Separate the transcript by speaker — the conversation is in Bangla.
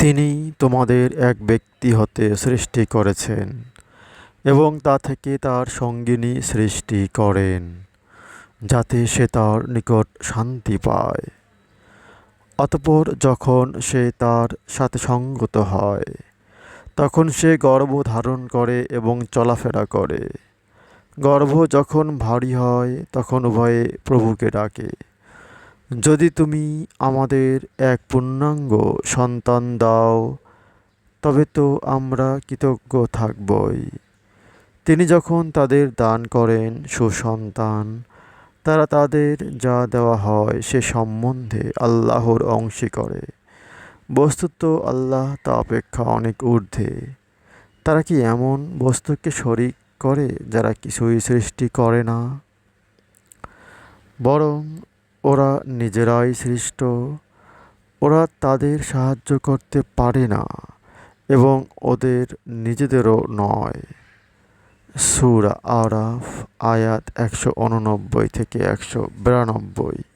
Speaker 1: তিনি তোমাদের এক ব্যক্তি হতে সৃষ্টি করেছেন এবং তা থেকে তার সঙ্গিনী সৃষ্টি করেন, যাতে সে তার নিকট শান্তি পায়। অতঃপর যখন সে তার সাথে সঙ্গত হয়, তখন সে গর্ভ ধারণ করে এবং চলাফেরা করে। গর্ভ যখন ভারী হয়, তখন উভয়ে প্রভুকে ডাকে, যদি তুমি আমাদের এক পূর্ণাঙ্গ সন্তান দাও, তবে তো আমরা কৃতজ্ঞ থাকবই। তিনি যখন তাদের দান করেন সুসন্তান, তারা তাদের যা দেওয়া হয় সে সম্বন্ধে আল্লাহর অংশী করে। বস্তুত আল্লাহ তা অপেক্ষা অনেক ঊর্ধ্বে। তারা কি এমন বস্তুকে শরিক করে যারা কিছুই সৃষ্টি করে না? বরং ওরা নিজেরাই সৃষ্ট। ওরা তাদের সাহায্য করতে পারে না এবং ওদের নিজেদেরও নয়। সূরা আরাফ আয়াত 189 থেকে 192।